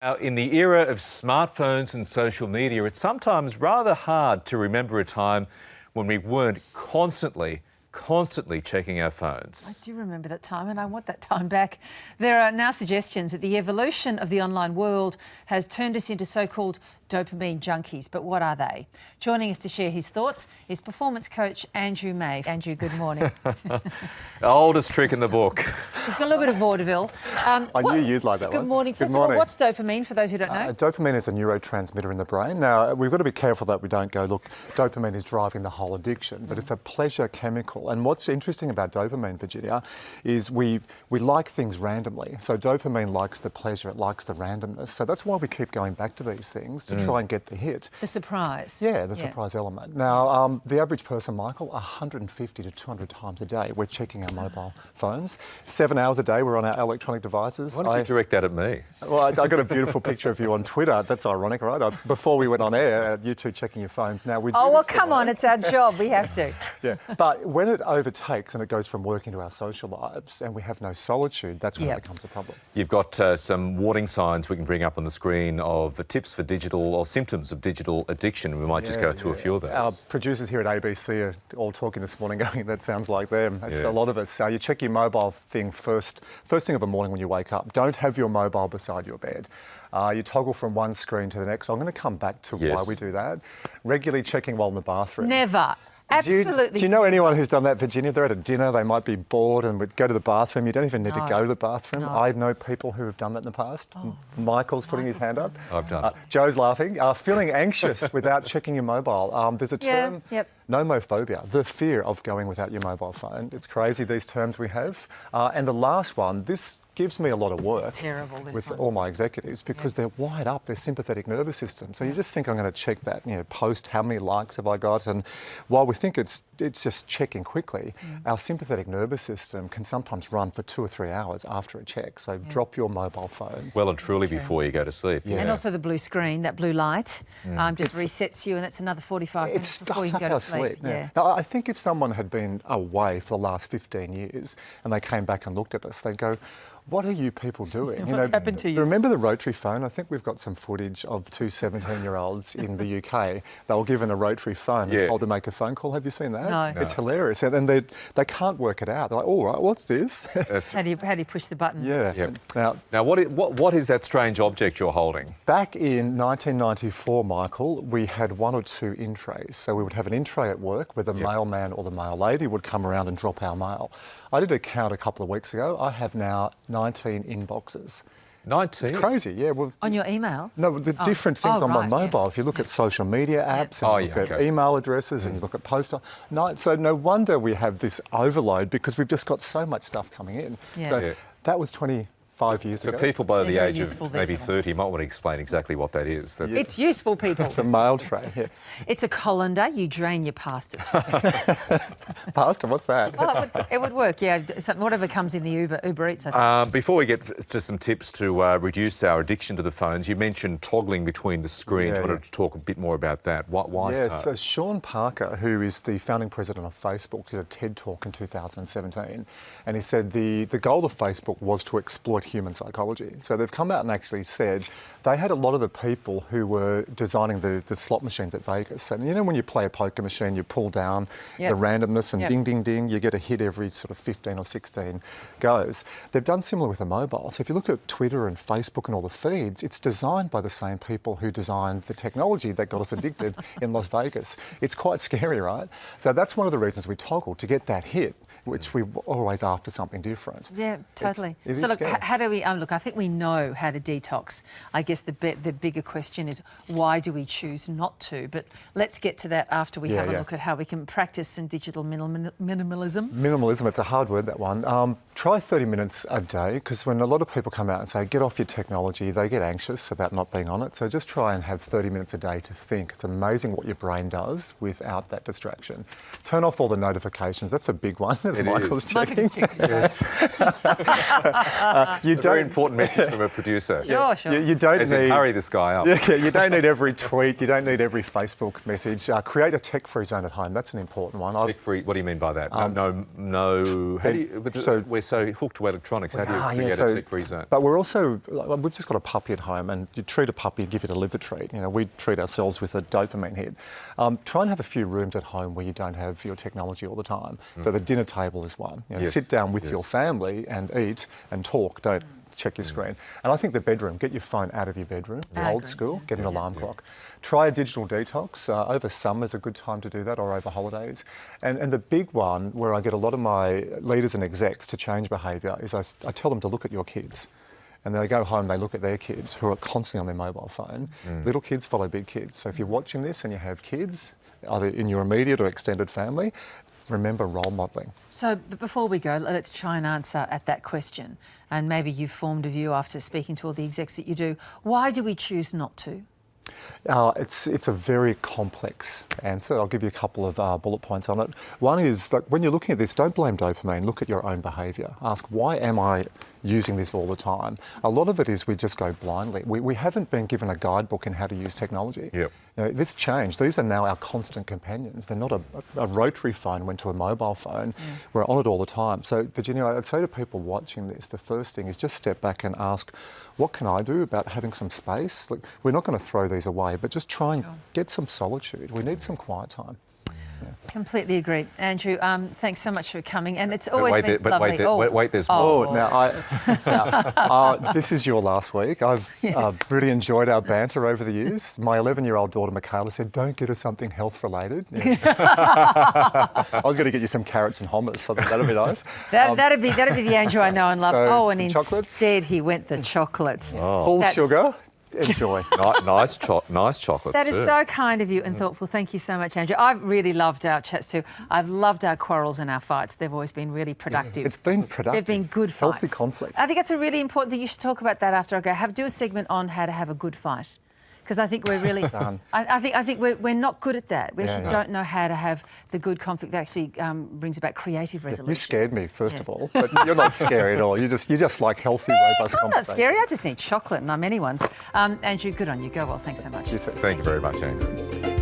Now, in the era of smartphones and social media, it's sometimes rather hard to remember a time when we weren't constantly checking our phones. I do remember that time and I want that time back. There are now suggestions that the evolution of the online world has turned us into so-called dopamine junkies. But what are they? Joining us to share his thoughts is performance coach Andrew May. Andrew, good morning. The oldest trick in the book. He's got a little bit of vaudeville. I knew you'd like that one. Good morning. First of all, what's dopamine, for those who don't know? Dopamine is a neurotransmitter in the brain. Now, we've got to be careful that we don't go, look, dopamine is driving the whole addiction, but it's a pleasure chemical. And what's interesting about dopamine, Virginia, is we like things randomly. So dopamine likes the pleasure, it likes the randomness. So that's why we keep going back to these things, to try and get the hit. The surprise. Yeah, the surprise element. Now, the average person, Michael, 150 to 200 times a day, we're checking our mobile phones. 7 hours a day, we're on our electronic devices. Why don't you direct that at me? Well, I got a beautiful picture of you on Twitter. That's ironic, right? Before we went on air, you two checking your phones. Now we. Oh, well, come on, it's our job. We have to. Yeah, but when it overtakes and it goes from work into our social lives and we have no solitude, that's when it becomes a problem. You've got some warning signs we can bring up on the screen of the tips for digital or symptoms of digital addiction. We might just go through a few of those. Our producers here at ABC are all talking this morning going, that sounds like them. It's a lot of us. You check your mobile thing first thing of the morning when you wake up. Don't have your mobile beside your bed. You toggle from one screen to the next. I'm going to come back to why we do that. Regularly checking while in the bathroom. Never. Absolutely. Do you know anyone who's done that, Virginia? They're at a dinner, they might be bored and would go to the bathroom. You don't even need to go to the bathroom. I know people who have done that in the past. Michael's putting his hand up. I've done it. Joe's laughing. Feeling anxious without checking your mobile. There's a term, nomophobia, the fear of going without your mobile phone. It's crazy, these terms we have. And the last one, this gives me a lot of work with all my executives because they're wired up, their sympathetic nervous system. So you just think, I'm going to check that, post, how many likes have I got? And while we think it's just checking quickly, our sympathetic nervous system can sometimes run for 2 or 3 hours after a check. So drop your mobile phones. Well and truly before you go to sleep. Yeah. And also the blue screen, that blue light, just resets you, and that's another 45 minutes before you can go to sleep. Now, I think if someone had been away for the last 15 years and they came back and looked at us, they'd go, what are you people doing? What's happened to you? Remember the rotary phone? I think we've got some footage of two 17-year-olds in the UK. They were given a rotary phone and told to make a phone call. Have you seen that? No. It's hilarious. And they can't work it out. They're like, all right, what's this? How do you push the button? Yeah. Now, what is that strange object you're holding? Back in 1994, Michael, we had 1 or 2 in trays. So we would have an in tray at work where the mailman or the mail lady would come around and drop our mail. I did a count a couple of weeks ago. I have now 19 inboxes. 19? It's crazy, yeah. On your email? No, the different things on my mobile. If you look at social media apps, and you look at email addresses, and you look at postal, so no wonder we have this overload because we've just got so much stuff coming in. So that was 25 years ago. For people by the age of maybe 30, you might want to explain exactly what that is. It's useful, people. It's a mail tray, It's a colander. You drain your pasta. Pasta? What's that? Well, it would work, whatever comes in the Uber Eats, I think. Before we get to some tips to reduce our addiction to the phones, you mentioned toggling between the screens. I wanted to talk a bit more about that. Why so? So Sean Parker, who is the founding president of Facebook, did a TED Talk in 2017, and he said the goal of Facebook was to exploit human psychology. So they've come out and actually said they had a lot of the people who were designing the slot machines at Vegas. And when you play a poker machine, you pull down the randomness and ding, ding, ding, you get a hit every sort of 15 or 16 goes. They've done similar with the mobile. So if you look at Twitter and Facebook and all the feeds, it's designed by the same people who designed the technology that got us addicted in Las Vegas. It's quite scary, right? So that's one of the reasons we toggle, to get that hit, which we're always after something different. Yeah, totally. So look, how do we, look, I think we know how to detox. I guess the bigger question is, why do we choose not to? But let's get to that after we have a look at how we can practice some digital minimalism. Minimalism, it's a hard word, that one. Try 30 minutes a day, because when a lot of people come out and say, get off your technology, they get anxious about not being on it. So just try and have 30 minutes a day to think. It's amazing what your brain does without that distraction. Turn off all the notifications. That's a big one as as It Michael's is. checking. Michael's checking. Yes. You Very don't. important message from a producer. Sure. You don't As in, need. hurry this guy up. Yeah, you don't need every tweet. You don't need every Facebook message. Create a tech-free zone at home. That's an important one. Tech-free, what do you mean by that? No. How do you, we're so hooked to electronics. How do you create a tech-free zone? But we're also, we've just got a puppy at home, and you treat a puppy, give it a liver treat. You know, we treat ourselves with a dopamine hit. Try and have a few rooms at home where you don't have your technology all the time. So the dinner table is one. You know, Yes. Sit down with your family and eat and talk. Don't check your screen. And I think the bedroom, get your phone out of your bedroom, old school, get an alarm clock. Try a digital detox. Over summer is a good time to do that, or over holidays. And the big one where I get a lot of my leaders and execs to change behaviour is I tell them to look at your kids. And they go home, they look at their kids who are constantly on their mobile phone. Little kids follow big kids. So if you're watching this and you have kids, either in your immediate or extended family, remember role modelling. So before we go, let's try and answer at that question. And maybe you've formed a view after speaking to all the execs that you do. Why do we choose not to? It's a very complex answer. I'll give you a couple of bullet points on it. One is that when you're looking at this, don't blame dopamine. Look at your own behaviour. Ask, why am I using this all the time? A lot of it is we just go blindly. We haven't been given a guidebook in how to use technology. Yep. You know, this changed. These are now our constant companions. They're not a rotary phone went to a mobile phone. We're on it all the time. So, Virginia, I'd say to people watching this, the first thing is just step back and ask, what can I do about having some space? Look, we're not going to throw these away, but just try and get some solitude. We need some quiet time. Completely agree. Andrew, thanks so much for coming. And it's always been lovely. Wait, there's more. Now, this is your last week. I've really enjoyed our banter over the years. My 11-year-old daughter, Michaela, said, don't get us something health-related. Yeah. I was going to get you some carrots and hummus, so that'd be nice. That'd be the Andrew I know and love. So and instead he went the chocolates. Full sugar. Enjoy. Nice chocolate. That is so kind of you and thoughtful. Thank you so much, Andrew. I've really loved our chats too. I've loved our quarrels and our fights. They've always been really productive. It's been productive. They've been good fights. Healthy conflict. I think that's a really important thing. You should talk about that after I go. Do a segment on how to have a good fight. Because I think we're really, I think we're not good at that. We actually don't know how to have the good conflict that actually brings about creative resolution. You scared me, first of all, but you're not scary at all. You just like healthy, robust conversations. I'm not scary. I just need chocolate, and I'm anyone's. Andrew, good on you. Go well. Thanks so much. You too. Thank you very much, Andrew.